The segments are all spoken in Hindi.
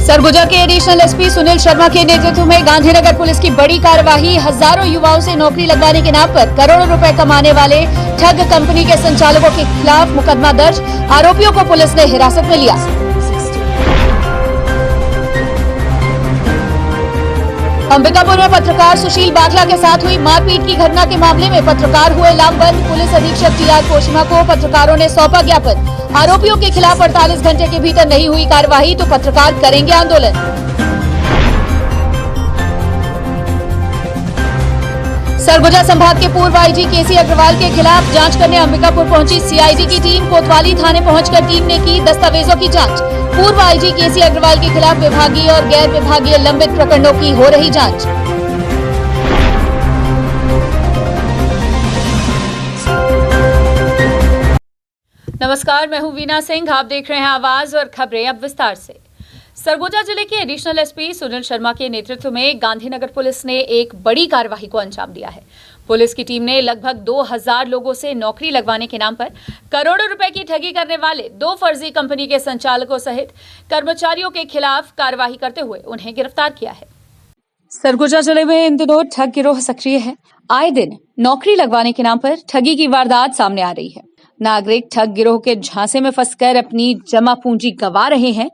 सरगुजा के एडिशनल एसपी सुनील शर्मा के नेतृत्व में गांधीनगर पुलिस की बड़ी कार्रवाई। हजारों युवाओं से नौकरी लगवाने के नाम पर करोड़ों रुपए कमाने वाले ठग कंपनी के संचालकों के खिलाफ मुकदमा दर्ज। आरोपियों को पुलिस ने हिरासत में लिया। अंबिकापुर में पत्रकार सुशील बाखला के साथ हुई मारपीट की घटना के मामले में पत्रकार हुए लामबंद। पुलिस अधीक्षक टीआर कोशिमा को पत्रकारों ने सौंपा ज्ञापन। आरोपियों के खिलाफ 48 घंटे के भीतर नहीं हुई कार्रवाई तो पत्रकार करेंगे आंदोलन। सरगुजा संभाग के पूर्व आईजी केसी अग्रवाल के खिलाफ जांच करने अंबिकापुर पहुंची सीआईडी की टीम। कोतवाली थाने पहुंचकर टीम ने की दस्तावेजों की जांच। पूर्व आईजी केसी अग्रवाल के खिलाफ विभागीय और गैर विभागीय लंबित प्रकरणों की हो रही जांच। नमस्कार, मैं हूं वीना सिंह। आप देख रहे हैं आवाज और खबरें अब विस्तार से। सरगुजा जिले के एडिशनल एसपी सुनील शर्मा के नेतृत्व में गांधीनगर पुलिस ने एक बड़ी कार्रवाई को अंजाम दिया है। पुलिस की टीम ने लगभग 2000 लोगों से नौकरी लगवाने के नाम पर करोड़ों रुपए की ठगी करने वाले 2 फर्जी कंपनी के संचालकों सहित कर्मचारियों के खिलाफ कार्रवाई करते हुए उन्हें गिरफ्तार किया है। सरगुजा जिले में इन दिनों ठग गिरोह सक्रिय है। आए दिन नौकरी लगवाने के नाम पर ठगी की वारदात सामने आ रही है। नागरिक ठग गिरोह के झांसे में फंसकर अपनी जमा पूंजी गंवा रहे हैं।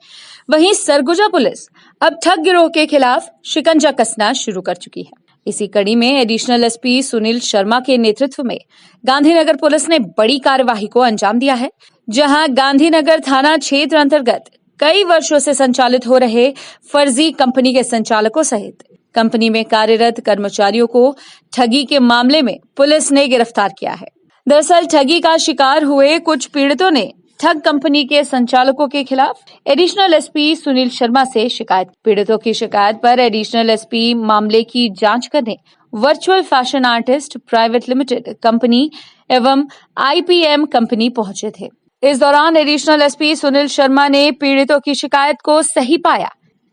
वहीं सरगुजा पुलिस अब ठग गिरोह के खिलाफ शिकंजा कसना शुरू कर चुकी है। इसी कड़ी में एडिशनल एसपी सुनील शर्मा के नेतृत्व में गांधीनगर पुलिस ने बड़ी कार्यवाही को अंजाम दिया है, जहां गांधीनगर थाना क्षेत्र अंतर्गत कई वर्षों से संचालित हो रहे फर्जी कंपनी के संचालकों सहित कंपनी में कार्यरत कर्मचारियों को ठगी के मामले में पुलिस ने गिरफ्तार किया है। दरअसल ठगी का शिकार हुए कुछ पीड़ितों ने ठग कंपनी के संचालकों के खिलाफ एडिशनल एसपी सुनील शर्मा से शिकायत। पीड़ितों की शिकायत पर एडिशनल एसपी मामले की जांच करने virtual fashion artist private limited company एवं आईपीएम कंपनी पहुंचे थे। इस दौरान एडिशनल एसपी सुनील शर्मा ने पीड़ितों की शिकायत को सही पाया।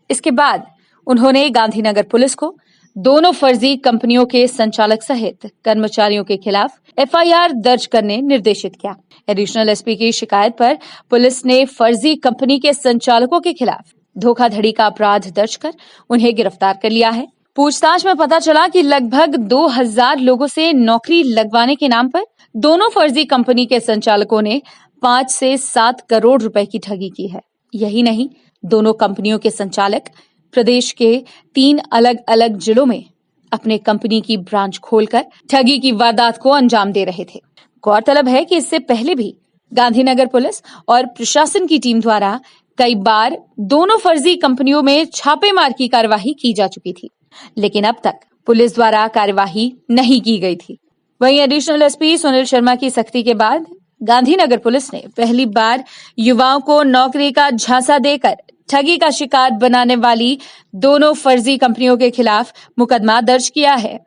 इसके बाद उन्होंने गांधीनगर पुलिस को दोनों फर्जी कंपनियों के संचालक सहित कर्मचारियों के खिलाफ एफआईआर दर्ज करने निर्देशित किया। एडिशनल एसपी की शिकायत पर पुलिस ने फर्जी कंपनी के संचालकों के खिलाफ धोखाधड़ी का अपराध दर्ज कर उन्हें गिरफ्तार कर लिया है। पूछताछ में पता चला कि लगभग 2000 लोगों से नौकरी लगवाने के नाम पर दोनों फर्जी कंपनी के संचालकों ने 5 से 7 करोड़ रुपए की ठगी की है। यही नहीं, दोनों कंपनियों के संचालक प्रदेश के 3 अलग अलग जिलों में अपने कंपनी की ब्रांच खोलकर ठगी की वारदात को अंजाम दे रहे थे। गौरतलब है कि इससे पहले भी गांधीनगर पुलिस और प्रशासन की टीम द्वारा कई बार दोनों फर्जी कंपनियों में छापेमार की कार्यवाही की जा चुकी थी, लेकिन अब तक पुलिस द्वारा कार्यवाही नहीं की गई थी। वहीं एडिशनल एसपी सुनील शर्मा की सख्ती के बाद गांधीनगर पुलिस ने पहली बार युवाओं को नौकरी का झांसा देकर ठगी का शिकार बनाने वाली दोनों फर्जी कंपनियों के खिलाफ मुकदमा दर्ज किया है।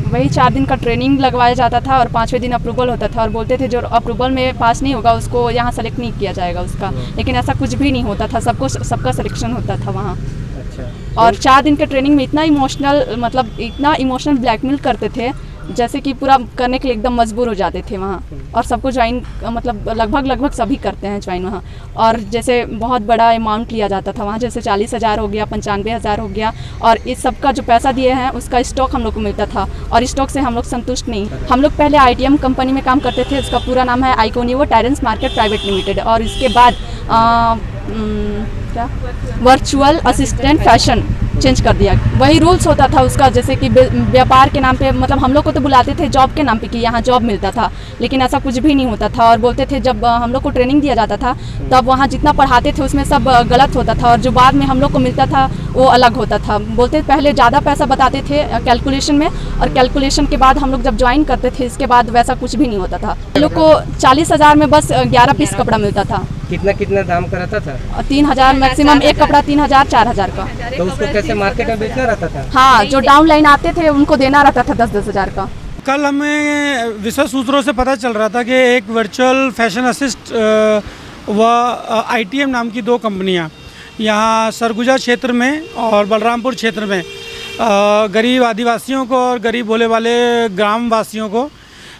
वही 4 दिन का ट्रेनिंग लगवाया जाता था और 5वें दिन अप्रूवल होता था और बोलते थे जो अप्रूवल में पास नहीं होगा उसको यहाँ सेलेक्ट नहीं किया जाएगा उसका, लेकिन ऐसा कुछ भी नहीं होता था। सबका सिलेक्शन होता था वहाँ। अच्छा। और 4 दिन के ट्रेनिंग में इतना इमोशनल ब्लैकमेल करते थे जैसे कि पूरा करने के लिए एकदम मजबूर हो जाते थे वहाँ। और सबको ज्वाइन लगभग सभी करते हैं ज्वाइन वहाँ। और जैसे बहुत बड़ा अमाउंट लिया जाता था वहाँ, जैसे 40,000 हो गया, 95,000 हो गया। और इस सब का जो पैसा दिए हैं उसका स्टॉक हम लोग को मिलता था और स्टॉक से हम लोग संतुष्ट नहीं। हम लोग पहले आईटीएम कंपनी में काम करते थे, उसका पूरा नाम है आइकोनियो टायरेंस मार्केट प्राइवेट लिमिटेड। और इसके बाद वर्चुअल असिस्टेंट फैशन चेंज कर दिया। वही रूल्स होता था उसका, जैसे कि व्यापार के नाम पे हम लोग को तो बुलाते थे जॉब के नाम पे कि यहाँ जॉब मिलता था, लेकिन ऐसा कुछ भी नहीं होता था। और बोलते थे जब हम लोग को ट्रेनिंग दिया जाता था तब वहाँ जितना पढ़ाते थे उसमें सब गलत होता था और जो बाद में हम लोग को मिलता था वो अलग होता था। बोलते पहले ज़्यादा पैसा बताते थे कैलकुलेशन में, और कैलकुलेशन के बाद हम लोग जब ज्वाइन करते थे इसके बाद वैसा कुछ भी नहीं होता था। हम लोग को 40,000 में बस 11 पीस कपड़ा मिलता था। कितना दाम का रहता था? 3,000 मैक्सिमम, एक कपड़ा 3,000 4,000 का। तो उसको कैसे मार्केट में बेचना रहता था? हाँ, जो डाउन लाइन आते थे उनको देना रहता था 10-10 हज़ार का। कल हमें विश्व सूत्रों से पता चल रहा था कि एक वर्चुअल फैशन असिस्ट व आईटीएम नाम की 2 कंपनियां यहाँ सरगुजा क्षेत्र में और बलरामपुर क्षेत्र में गरीब आदिवासियों को और गरीब भोले वाले ग्राम वासियों को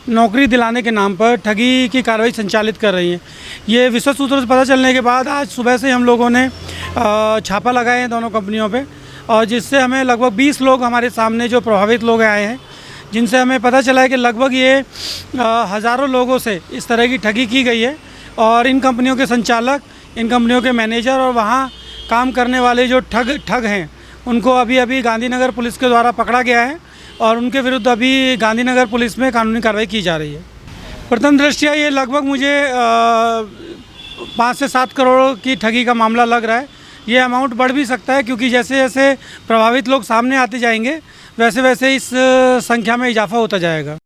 नौकरी दिलाने के नाम पर ठगी की कार्रवाई संचालित कर रही हैं। ये विश्व सूत्रों से पता चलने के बाद आज सुबह से हम लोगों ने छापा लगाए हैं दोनों कंपनियों पे, और जिससे हमें लगभग 20 लोग हमारे सामने जो प्रभावित लोग आए हैं, जिनसे हमें पता चला है कि लगभग ये हज़ारों लोगों से इस तरह की ठगी की गई है। और इन कंपनियों के संचालक, इन कंपनियों के मैनेजर और वहाँ काम करने वाले जो ठग हैं, उनको अभी गांधीनगर पुलिस के द्वारा पकड़ा गया है और उनके विरुद्ध अभी गांधीनगर पुलिस में कानूनी कार्रवाई की जा रही है। प्रथम दृष्टया ये लगभग मुझे 5 से 7 करोड़ की ठगी का मामला लग रहा है। ये अमाउंट बढ़ भी सकता है, क्योंकि जैसे जैसे प्रभावित लोग सामने आते जाएंगे वैसे वैसे इस संख्या में इजाफा होता जाएगा।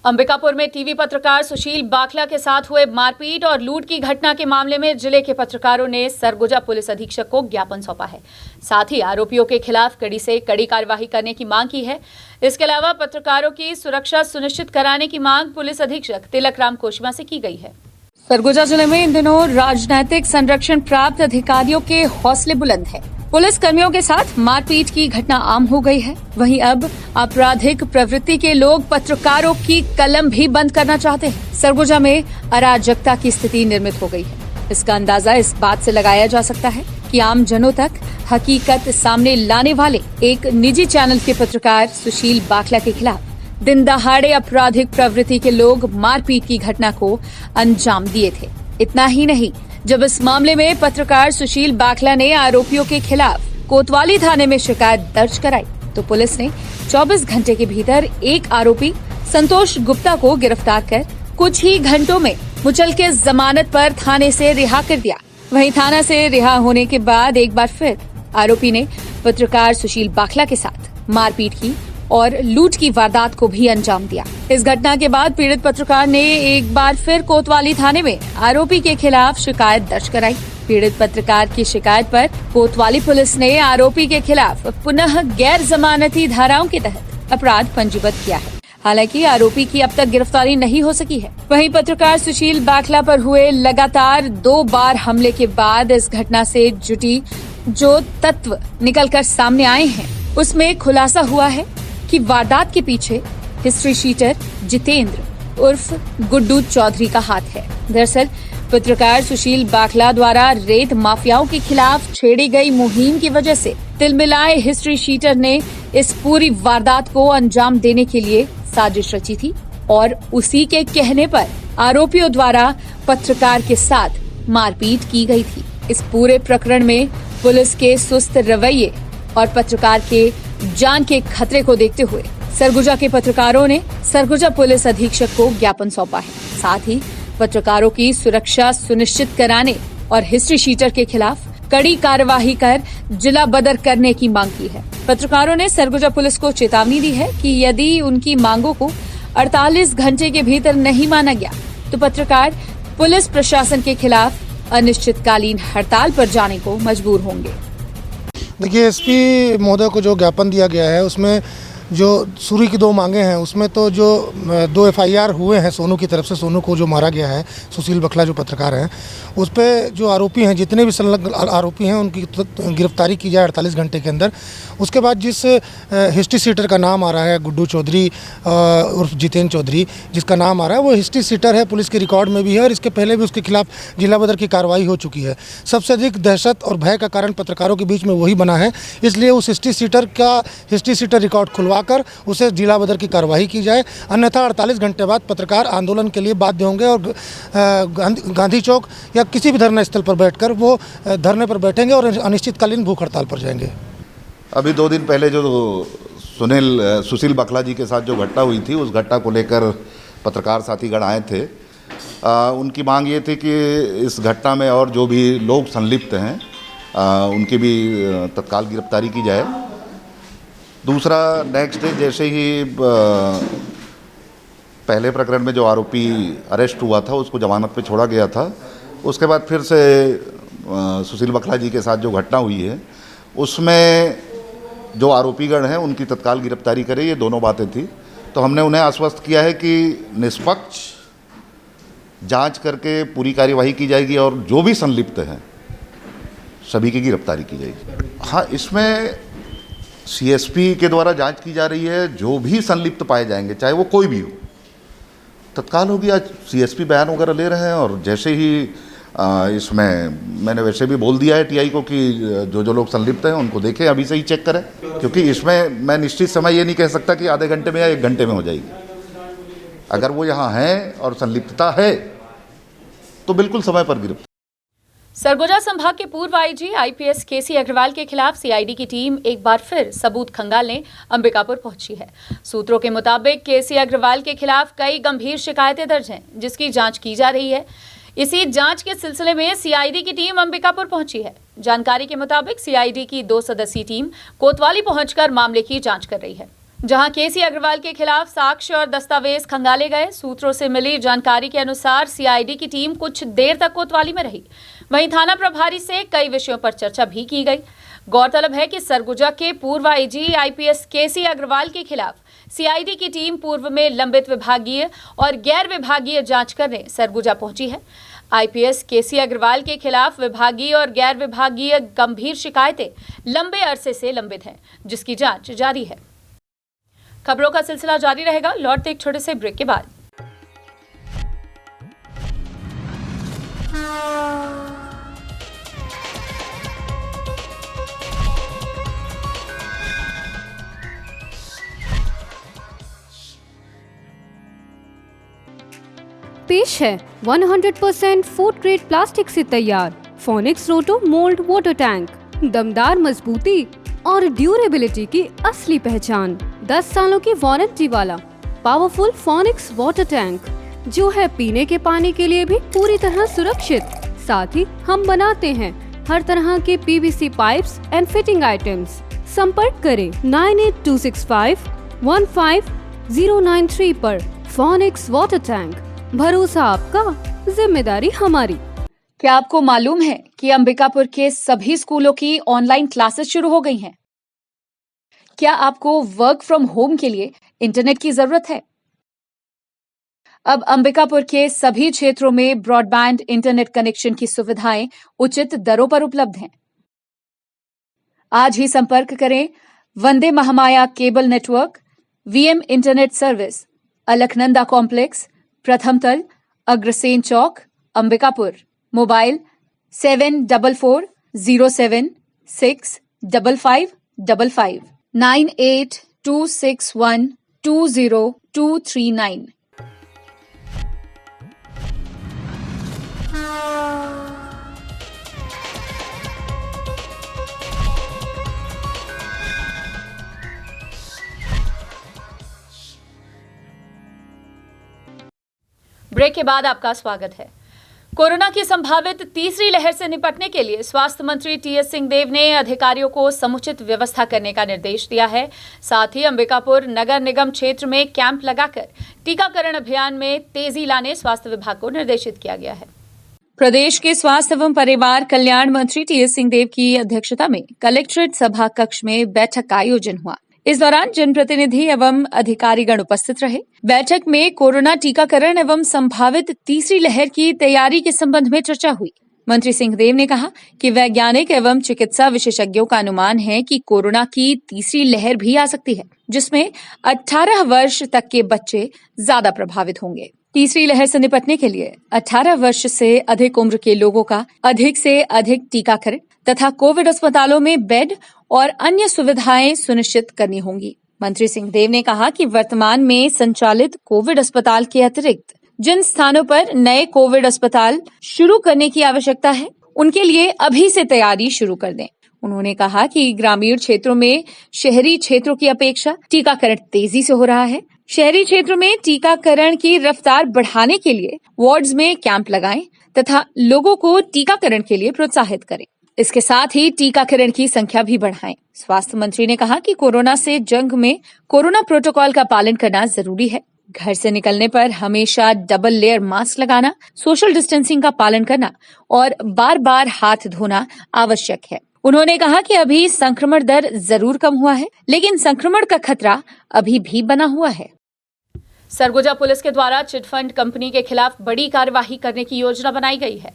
अंबिकापुर में टीवी पत्रकार सुशील बाखला के साथ हुए मारपीट और लूट की घटना के मामले में जिले के पत्रकारों ने सरगुजा पुलिस अधीक्षक को ज्ञापन सौंपा है। साथ ही आरोपियों के खिलाफ कड़ी से कड़ी कार्यवाही करने की मांग की है। इसके अलावा पत्रकारों की सुरक्षा सुनिश्चित कराने की मांग पुलिस अधीक्षक तिलक राम कोशिमा से की गई है। सरगुजा जिले में इन दिनों राजनैतिक संरक्षण प्राप्त अधिकारियों के हौसले बुलंद है। पुलिस कर्मियों के साथ मारपीट की घटना आम हो गई है। वहीं अब आपराधिक प्रवृत्ति के लोग पत्रकारों की कलम भी बंद करना चाहते हैं। सरगुजा में अराजकता की स्थिति निर्मित हो गई है। इसका अंदाजा इस बात से लगाया जा सकता है कि आम जनों तक हकीकत सामने लाने वाले एक निजी चैनल के पत्रकार सुशील बाखला के खिलाफ दिन दहाड़े आपराधिक प्रवृत्ति के लोग मारपीट की घटना को अंजाम दिए थे। इतना ही नहीं, जब इस मामले में पत्रकार सुशील बाखला ने आरोपियों के खिलाफ कोतवाली थाने में शिकायत दर्ज कराई, तो पुलिस ने 24 घंटे के भीतर एक आरोपी संतोष गुप्ता को गिरफ्तार कर कुछ ही घंटों में मुचलके जमानत पर थाने से रिहा कर दिया। वहीं थाना से रिहा होने के बाद एक बार फिर आरोपी ने पत्रकार सुशील बाखला के साथ मारपीट की और लूट की वारदात को भी अंजाम दिया। इस घटना के बाद पीड़ित पत्रकार ने एक बार फिर कोतवाली थाने में आरोपी के खिलाफ शिकायत दर्ज कराई। पीड़ित पत्रकार की शिकायत पर कोतवाली पुलिस ने आरोपी के खिलाफ पुनः गैर जमानती धाराओं के तहत अपराध पंजीबद्ध किया है। हालांकि आरोपी की अब तक गिरफ्तारी नहीं हो सकी है। वहीं पत्रकार सुशील बाखला पर हुए लगातार 2 बार हमले के बाद इस घटना से जुटी जो तत्व निकलकर सामने आए हैं, उसमें खुलासा हुआ है कि वारदात के पीछे हिस्ट्री शीटर जितेंद्र उर्फ गुड्डू चौधरी का हाथ है। दरअसल पत्रकार सुशील बाखला द्वारा रेत माफियाओं के खिलाफ छेड़ी गई मुहिम की वजह से तिलमिलाए हिस्ट्री शीटर ने इस पूरी वारदात को अंजाम देने के लिए साजिश रची थी और उसी के कहने पर आरोपियों द्वारा पत्रकार के साथ मारपीट की गई थी। इस पूरे प्रकरण में पुलिस के सुस्त रवैये और पत्रकार के जान के खतरे को देखते हुए सरगुजा के पत्रकारों ने सरगुजा पुलिस अधीक्षक को ज्ञापन सौंपा है। साथ ही पत्रकारों की सुरक्षा सुनिश्चित कराने और हिस्ट्री शीटर के खिलाफ कड़ी कार्यवाही कर जिला बदर करने की मांग की है। पत्रकारों ने सरगुजा पुलिस को चेतावनी दी है कि यदि उनकी मांगों को 48 घंटे के भीतर नहीं माना गया तो पत्रकार पुलिस प्रशासन के खिलाफ अनिश्चितकालीन हड़ताल पर जाने को मजबूर होंगे। देखिए, एसपी महोदय को जो ज्ञापन दिया गया है उसमें जो शुरू की 2 मांगे हैं, उसमें तो जो 2 FIR हुए हैं सोनू की तरफ से, सोनू को जो मारा गया है, सुशील बखला जो पत्रकार हैं, उस पर जो आरोपी हैं, जितने भी संलग्न आरोपी हैं, उनकी गिरफ्तारी की जाए 48 घंटे के अंदर। उसके बाद जिस हिस्ट्री सीटर का नाम आ रहा है गुड्डू चौधरी उर्फ जितेंद्र चौधरी, जिसका नाम आ रहा है, वो हिस्ट्री सीटर है, पुलिस के रिकॉर्ड में भी है और इसके पहले भी उसके खिलाफ जिला बदर की कार्रवाई हो चुकी है। सबसे अधिक दहशत और भय का कारण पत्रकारों के बीच में वही बना है, इसलिए उस हिस्ट्री सीटर रिकॉर्ड खुलवा कर उसे जिला बदर की कार्रवाई की जाए, अन्यथा 48 घंटे बाद पत्रकार आंदोलन के लिए बाध्य होंगे और गांधी चौक या किसी भी धरना स्थल पर बैठकर वो धरने पर बैठेंगे और अनिश्चितकालीन भूख हड़ताल पर जाएंगे। अभी 2 दिन पहले जो सुशील बखला जी के साथ जो घटना हुई थी, उस घटना को लेकर पत्रकार साथीगण आए थे। उनकी मांग ये थी कि इस घटना में और जो भी लोग संलिप्त हैं उनकी भी तत्काल गिरफ्तारी की जाए। दूसरा, नेक्स्ट डे जैसे ही पहले प्रकरण में जो आरोपी अरेस्ट हुआ था उसको जमानत पे छोड़ा गया था, उसके बाद फिर से सुशील बखला जी के साथ जो घटना हुई है उसमें जो आरोपीगण हैं उनकी तत्काल गिरफ्तारी करे, ये दोनों बातें थी। तो हमने उन्हें आश्वस्त किया है कि निष्पक्ष जांच करके पूरी कार्यवाही की जाएगी और जो भी संलिप्त हैं सभी की गिरफ्तारी की जाएगी। हाँ, इसमें CSP के द्वारा जांच की जा रही है। जो भी संलिप्त पाए जाएंगे, चाहे वो कोई भी हो, तत्काल होगी। आज CSP बयान वगैरह ले रहे हैं और जैसे ही इसमें मैंने वैसे भी बोल दिया है टीआई को कि जो लोग संलिप्त हैं उनको देखें, अभी से ही चेक करें, क्योंकि इसमें मैं निश्चित समय ये नहीं कह सकता कि आधे घंटे में या 1 घंटे में हो जाएगी। अगर वो यहाँ हैं और संलिप्तता है तो बिल्कुल समय पर गिरफ्तार। सरगुजा संभाग के पूर्व आईजी आईपीएस केसी अग्रवाल के खिलाफ सीआईडी की टीम एक बार फिर सबूत खंगालने अंबिकापुर पहुंची है। सूत्रों के मुताबिक केसी अग्रवाल के खिलाफ कई गंभीर शिकायतें दर्ज हैं, जिसकी जांच की जा रही है। इसी जांच के सिलसिले में सीआईडी की टीम अंबिकापुर पहुंची है। जानकारी के मुताबिक सीआईडी की 2 सदस्यीय टीम कोतवाली पहुंचकर मामले की जांच कर रही है, जहां केसी अग्रवाल के खिलाफ साक्ष्य और दस्तावेज खंगाले गए। सूत्रों से मिली जानकारी के अनुसार सीआईडी की टीम कुछ देर तक कोतवाली में रही। वहीं थाना प्रभारी से कई विषयों पर चर्चा भी की गई। गौरतलब है कि सरगुजा के पूर्व आईजी आईपीएस केसी अग्रवाल के खिलाफ सीआईडी की टीम पूर्व में लंबित विभागीय और गैर विभागीय जांच करने सरगुजा पहुंची है। आईपीएस केसी अग्रवाल के खिलाफ विभागीय और गैर विभागीय गंभीर शिकायतें लंबे अरसे से लंबित हैं, जिसकी जांच जारी है। खबरों का सिलसिला जारी रहेगा। लौटते एक छोटे से ब्रेक के बाद। पेश है 100% फूड ग्रेड प्लास्टिक से तैयार फोनिक्स रोटो मोल्ड वाटर टैंक। दमदार मजबूती और ड्यूरेबिलिटी की असली पहचान। 10 सालों की वारंटी वाला पावरफुल फोनिक्स वाटर टैंक, जो है पीने के पानी के लिए भी पूरी तरह सुरक्षित। साथ ही हम बनाते हैं हर तरह के PVC pipes and fitting items. संपर्क करें 9826515093 पर। फोनिक्स वाटर टैंक, भरोसा आपका, जिम्मेदारी हमारी। क्या आपको मालूम है कि अंबिकापुर के सभी स्कूलों की ऑनलाइन क्लासेस शुरू हो गई हैं? क्या आपको वर्क फ्रॉम होम के लिए इंटरनेट की जरूरत है? अब अंबिकापुर के सभी क्षेत्रों में ब्रॉडबैंड इंटरनेट कनेक्शन की सुविधाएं उचित दरों पर उपलब्ध हैं। आज ही संपर्क करें Vande Mahamaya cable network, VM internet service, Alaknanda complex, प्रथम तल, अग्रसेन चौक, अंबिकापुर। मोबाइल 7440765555 9826120239। ब्रेक के बाद आपका स्वागत है। कोरोना की संभावित तीसरी लहर से निपटने के लिए स्वास्थ्य मंत्री टीएस सिंहदेव ने अधिकारियों को समुचित व्यवस्था करने का निर्देश दिया है। साथ ही अंबिकापुर नगर निगम क्षेत्र में कैंप लगाकर टीकाकरण अभियान में तेजी लाने स्वास्थ्य विभाग को निर्देशित किया गया है। प्रदेश के स्वास्थ्य एवं परिवार कल्याण मंत्री टीएस सिंहदेव की अध्यक्षता में कलेक्ट्रेट सभा कक्ष में बैठक का आयोजन हुआ। इस दौरान जनप्रतिनिधि एवं अधिकारीगण उपस्थित रहे। बैठक में कोरोना टीकाकरण एवं संभावित तीसरी लहर की तैयारी के संबंध में चर्चा हुई। मंत्री सिंहदेव ने कहा कि वैज्ञानिक एवं चिकित्सा विशेषज्ञों का अनुमान है कि कोरोना की तीसरी लहर भी आ सकती है, जिसमें 18 वर्ष तक के बच्चे ज्यादा प्रभावित होंगे। तीसरी लहर से निपटने के लिए 18 वर्ष से अधिक उम्र के लोगों का अधिक से अधिक टीकाकरण तथा कोविड अस्पतालों में बेड और अन्य सुविधाएं सुनिश्चित करनी होंगी। मंत्री सिंहदेव ने कहा कि वर्तमान में संचालित कोविड अस्पताल के अतिरिक्त जिन स्थानों पर नए कोविड अस्पताल शुरू करने की आवश्यकता है, उनके लिए अभी से तैयारी शुरू कर दें। उन्होंने कहा कि ग्रामीण क्षेत्रों में शहरी क्षेत्रों की अपेक्षा टीकाकरण तेजी से हो रहा है। शहरी क्षेत्रों में टीकाकरण की रफ्तार बढ़ाने के लिए वार्ड्स में कैंप लगाएं तथा लोगों को टीकाकरण के लिए प्रोत्साहित करें। इसके साथ ही टीकाकरण की संख्या भी बढ़ाएं। स्वास्थ्य मंत्री ने कहा कि कोरोना से जंग में कोरोना प्रोटोकॉल का पालन करना जरूरी है। घर से निकलने पर हमेशा डबल लेयर मास्क लगाना, सोशल डिस्टेंसिंग का पालन करना और बार बार हाथ धोना आवश्यक है। उन्होंने कहा कि अभी संक्रमण दर जरूर कम हुआ है, लेकिन संक्रमण का खतरा अभी भी बना हुआ है। सरगुजा पुलिस के द्वारा चिटफंड कंपनी के खिलाफ बड़ी कार्यवाही करने की योजना बनाई गई है।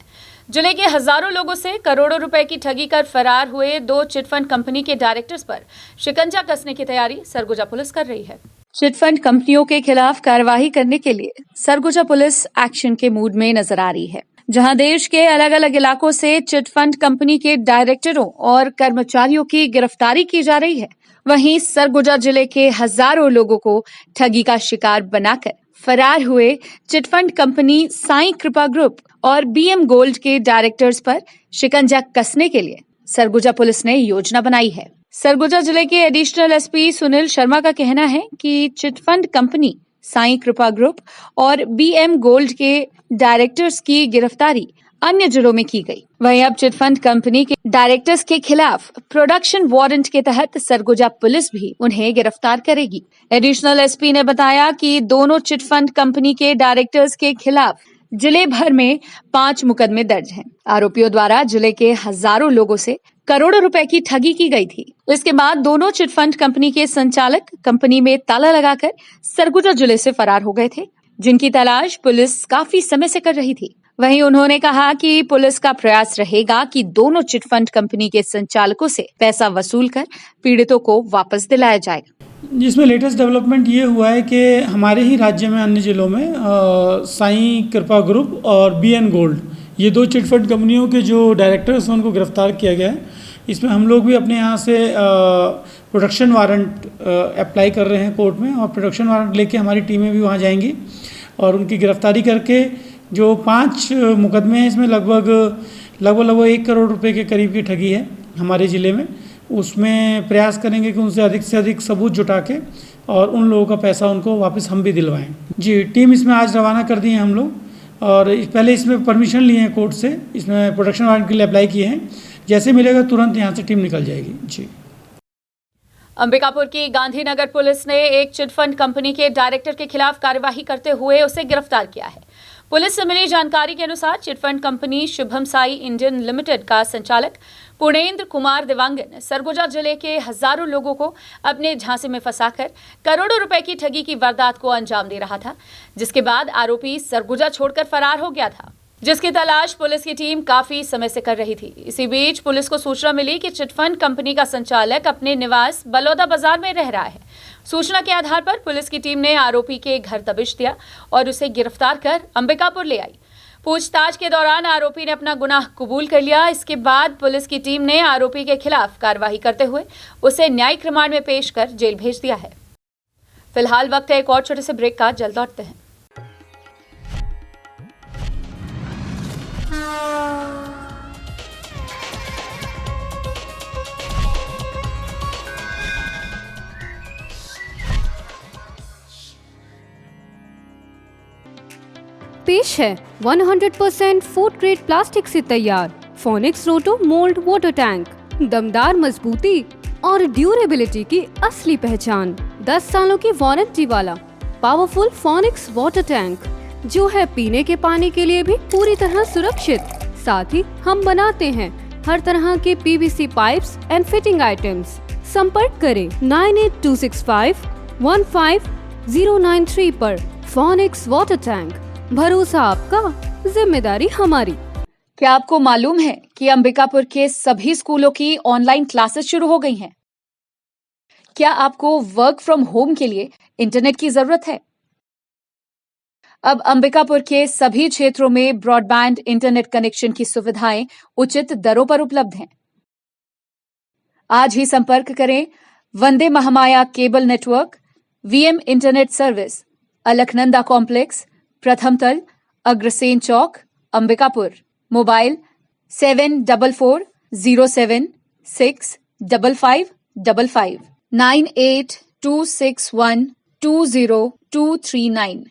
जिले के हजारों लोगों से करोड़ों रुपए की ठगी कर फरार हुए 2 चिटफंड कंपनी के डायरेक्टर्स पर शिकंजा कसने की तैयारी सरगुजा पुलिस कर रही है। चिटफंड कंपनियों के खिलाफ कार्यवाही करने के लिए सरगुजा पुलिस एक्शन के मूड में नजर आ रही है। जहां देश के अलग अलग इलाकों से चिटफंड कंपनी के डायरेक्टरों और कर्मचारियों की गिरफ्तारी की जा रही है, वहीं सरगुजा जिले के हजारों लोगों को ठगी का शिकार बनाकर फरार हुए चिटफंड कंपनी साईं कृपा ग्रुप और बीएम गोल्ड के डायरेक्टर्स पर शिकंजा कसने के लिए सरगुजा पुलिस ने योजना बनाई है। सरगुजा जिले के एडिशनल एसपी सुनील शर्मा का कहना है कि चिटफंड कंपनी साईं कृपा ग्रुप और बीएम गोल्ड के डायरेक्टर्स की गिरफ्तारी अन्य जिलों में की गई। वहीं अब चिटफंड कंपनी के डायरेक्टर्स के खिलाफ प्रोडक्शन वारंट के तहत सरगुजा पुलिस भी उन्हें गिरफ्तार करेगी। एडिशनल एसपी ने बताया कि दोनों चिटफंड कंपनी के डायरेक्टर्स के खिलाफ जिले भर में 5 मुकदमे दर्ज हैं। आरोपियों द्वारा जिले के हजारों लोगों से करोड़ों रुपए की ठगी की गई थी। इसके बाद दोनों चिटफंड कंपनी के संचालक कंपनी में ताला लगाकर सरगुजा जिले से फरार हो गए थे, जिनकी तलाश पुलिस काफी समय से कर रही थी। वहीं उन्होंने कहा कि पुलिस का प्रयास रहेगा कि दोनों चिटफंड कंपनी के संचालकों से पैसा वसूल कर पीड़ितों को वापस दिलाया जाएगा। जिसमें लेटेस्ट डेवलपमेंट ये हुआ है कि हमारे ही राज्य में अन्य जिलों में साईं कृपा ग्रुप और बीएन गोल्ड, ये 2 चिटफंड कंपनियों के जो डायरेक्टर्स हैं उनको गिरफ्तार किया गया है। इसमें हम लोग भी अपने यहाँ से प्रोडक्शन वारंट अप्लाई कर रहे हैं कोर्ट में, और प्रोडक्शन वारंट लेके हमारी टीमें भी वहाँ जाएंगी और उनकी गिरफ्तारी करके जो 5 मुकदमे हैं, इसमें लगभग 1 करोड़ रुपए के करीब की ठगी है हमारे ज़िले में। उसमें प्रयास करेंगे कि उनसे अधिक से अधिक सबूत जुटा के और उन लोगों का पैसा उनको वापस हम भी दिलवाएं। जी, टीम इसमें आज रवाना कर दी है हम लोग, और पहले इसमें परमिशन लिए हैं कोर्ट से, इसमें प्रोडक्शन वारंट के लिए अप्लाई किए हैं। जैसे मिलेगा तुरंत यहाँ से टीम निकल जाएगी। जी। अंबिकापुर की गांधीनगर पुलिस ने एक चिटफंड कंपनी के डायरेक्टर के खिलाफ कार्यवाही करते हुए उसे गिरफ्तार किया है। पुलिस से मिली जानकारी के अनुसार chit fund company Shubham Sai Indian limited का संचालक पूर्णेंद्र कुमार दिवांगन सरगुजा जिले के हजारों लोगों को अपने झांसे में फंसाकर करोड़ों रुपए की ठगी की वारदात को अंजाम दे रहा था, जिसके बाद आरोपी सरगुजा छोड़कर फरार हो गया था, जिसकी तलाश पुलिस की टीम काफी समय से कर रही थी। इसी बीच पुलिस को सूचना मिली कि चिटफंड कंपनी का संचालक अपने निवास बलौदा बाजार में रह रहा है। सूचना के आधार पर पुलिस की टीम ने आरोपी के घर दबिश दिया और उसे गिरफ्तार कर अंबिकापुर ले आई। पूछताछ के दौरान आरोपी ने अपना गुनाह कबूल कर लिया। इसके बाद पुलिस की टीम ने आरोपी के खिलाफ कार्रवाई करते हुए उसे न्यायिक रिमांड में पेश कर जेल भेज दिया है। फिलहाल वक्त है एक और छोटे से ब्रेक का, जल्द लौटते हैं। पेश है 100% फूड ग्रेड प्लास्टिक से तैयार फोनिक्स रोटो मोल्ड वाटर टैंक। दमदार मजबूती और ड्यूरेबिलिटी की असली पहचान। 10 सालों की वारंटी वाला पावरफुल फोनिक्स वाटर टैंक, जो है पीने के पानी के लिए भी पूरी तरह सुरक्षित। साथ ही हम बनाते हैं हर तरह के PVC pipes and fitting items. संपर्क करें 9826515093 पर। फोनिक्स वाटर टैंक, भरोसा आपका, जिम्मेदारी हमारी। क्या आपको मालूम है कि अंबिकापुर के सभी स्कूलों की ऑनलाइन क्लासेस शुरू हो गई हैं? क्या आपको वर्क फ्रॉम होम के लिए इंटरनेट की जरूरत है? अब अंबिकापुर के सभी क्षेत्रों में ब्रॉडबैंड इंटरनेट कनेक्शन की सुविधाएं उचित दरों पर उपलब्ध हैं। आज ही संपर्क करें Vande Mahamaya cable network, VM internet service, Alaknanda complex, प्रथम तल, अग्रसेन चौक, अंबिकापुर। मोबाइल 7440765555 9826120239।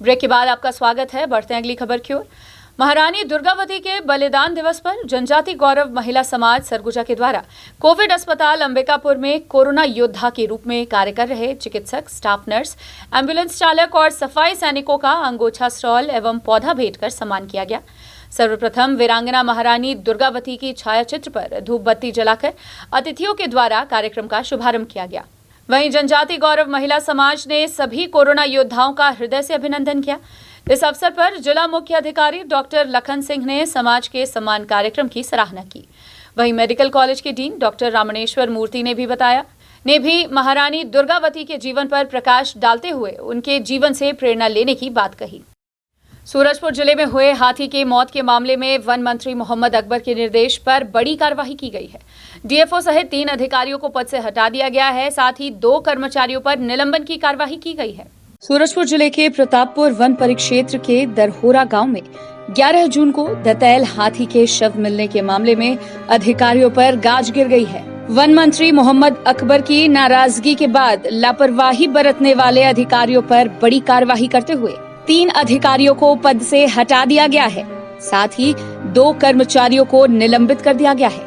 ब्रेक के बाद आपका स्वागत है। बढ़ते हैं अगली खबर की ओर। महारानी दुर्गावती के बलिदान दिवस पर जनजाति गौरव महिला समाज सरगुजा के द्वारा कोविड अस्पताल अंबिकापुर में कोरोना योद्धा के रूप में कार्य कर रहे चिकित्सक, स्टाफ नर्स, एम्बुलेंस चालक और सफाई सैनिकों का अंगोछा स्टॉल एवं पौधा भेंट कर सम्मान किया गया। सर्वप्रथम वीरांगना महारानी दुर्गावती की छाया चित्र पर धूप बत्ती जलाकर अतिथियों के द्वारा कार्यक्रम का शुभारंभ किया गया। वहीं जनजाति गौरव महिला समाज ने सभी कोरोना योद्धाओं का हृदय से अभिनंदन किया। इस अवसर पर जिला मुख्य अधिकारी डॉक्टर लखन सिंह ने समाज के सम्मान कार्यक्रम की सराहना की। वहीं मेडिकल कॉलेज के डीन डॉक्टर रामणेश्वर मूर्ति ने भी महारानी दुर्गावती के जीवन पर प्रकाश डालते हुए उनके जीवन से प्रेरणा लेने की बात कही। सूरजपुर जिले में हुए हाथी के मौत के मामले में वन मंत्री मोहम्मद अकबर के निर्देश पर बड़ी कार्रवाई की गई है। डीएफओ सहित 3 अधिकारियों को पद से हटा दिया गया है। साथ ही 2 कर्मचारियों पर निलंबन की कार्रवाई की गई है। सूरजपुर जिले के प्रतापपुर वन परिक्षेत्र के दरहोरा गांव में 11 जून को दंतैल हाथी के शव मिलने के मामले में अधिकारियों पर गाज गिर गई है। वन मंत्री मोहम्मद अकबर की नाराजगी के बाद लापरवाही बरतने वाले अधिकारियों पर बड़ी कार्रवाई करते हुए 3 अधिकारियों को पद से हटा दिया गया है। साथ ही 2 कर्मचारियों को निलंबित कर दिया गया है।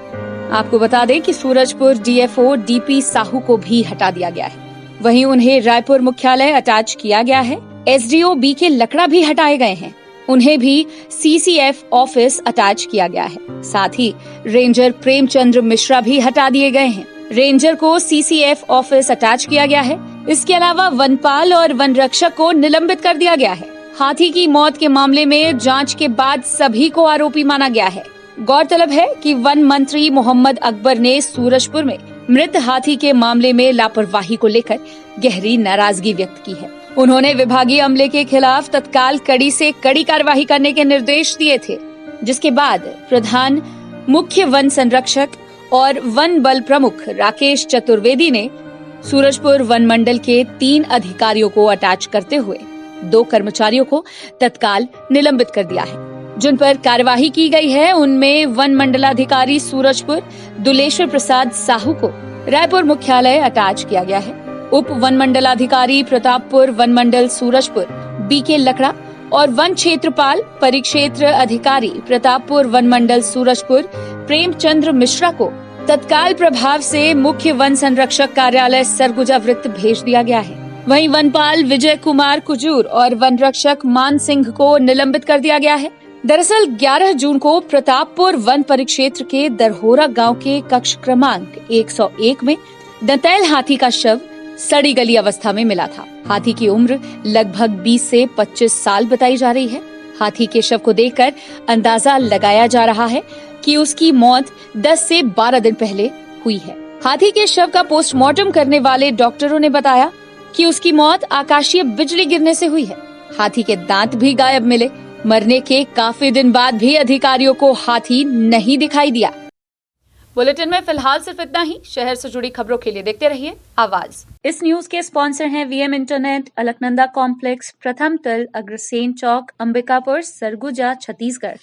आपको बता दें कि सूरजपुर डीएफओ डीपी साहू को भी हटा दिया गया है। वहीं उन्हें रायपुर मुख्यालय अटैच किया गया है। एसडीओ बीके लकड़ा भी हटाए गए हैं। उन्हें भी सीसीएफ ऑफिस अटैच किया गया है। साथ ही रेंजर प्रेमचंद्र मिश्रा भी हटा दिए गए हैं। रेंजर को सीसीएफ ऑफिस अटैच किया गया है। इसके अलावा वनपाल और वन रक्षक को निलंबित कर दिया गया है। हाथी की मौत के मामले में जांच के बाद सभी को आरोपी माना गया है। गौरतलब है कि वन मंत्री मोहम्मद अकबर ने सूरजपुर में मृत हाथी के मामले में लापरवाही को लेकर गहरी नाराजगी व्यक्त की है। उन्होंने विभागीय अमले के खिलाफ तत्काल कड़ी से कड़ी कार्रवाई करने के निर्देश दिए थे, जिसके बाद प्रधान मुख्य वन संरक्षक और वन बल प्रमुख राकेश चतुर्वेदी ने सूरजपुर वन मंडल के 3 अधिकारियों को अटैच करते हुए 2 कर्मचारियों को तत्काल निलंबित कर दिया है। जिन पर कार्यवाही की गई है उनमें वन मंडलाधिकारी सूरजपुर दुलेश्वर प्रसाद साहू को रायपुर मुख्यालय अटैच किया गया है। उप वन मंडलाधिकारी प्रतापपुर वन मंडल सूरजपुर बीके लकड़ा और वन क्षेत्रपाल परिक्षेत्र अधिकारी प्रतापपुर वन मंडल सूरजपुर प्रेमचंद्र मिश्रा को तत्काल प्रभाव से मुख्य वन संरक्षक कार्यालय सरगुजा वृत्त भेज दिया गया है। वहीं वनपाल विजय कुमार कुजूर और वन रक्षक मान सिंह को निलंबित कर दिया गया है। दरअसल 11 जून को प्रतापपुर वन परिक्षेत्र के दरहोरा गांव के कक्ष क्रमांक 101 में दंतैल हाथी का शव सड़ी गली अवस्था में मिला था। हाथी की उम्र लगभग 20 से 25 साल बताई जा रही है। हाथी के शव को देखकर अंदाजा लगाया जा रहा है कि उसकी मौत 10 से 12 दिन पहले हुई है। हाथी के शव का पोस्टमार्टम करने वाले डॉक्टरों ने बताया कि उसकी मौत आकाशीय बिजली गिरने से हुई है। हाथी के दांत भी गायब मिले। मरने के काफी दिन बाद भी अधिकारियों को हाथी नहीं दिखाई दिया। बुलेटिन में फिलहाल सिर्फ इतना ही। शहर से जुड़ी खबरों के लिए देखते रहिए आवाज। इस न्यूज के स्पॉन्सर हैं वीएम इंटरनेट, अलकनंदा कॉम्प्लेक्स, प्रथम तल, अग्रसेन चौक, अंबिकापुर, सरगुजा, छत्तीसगढ़।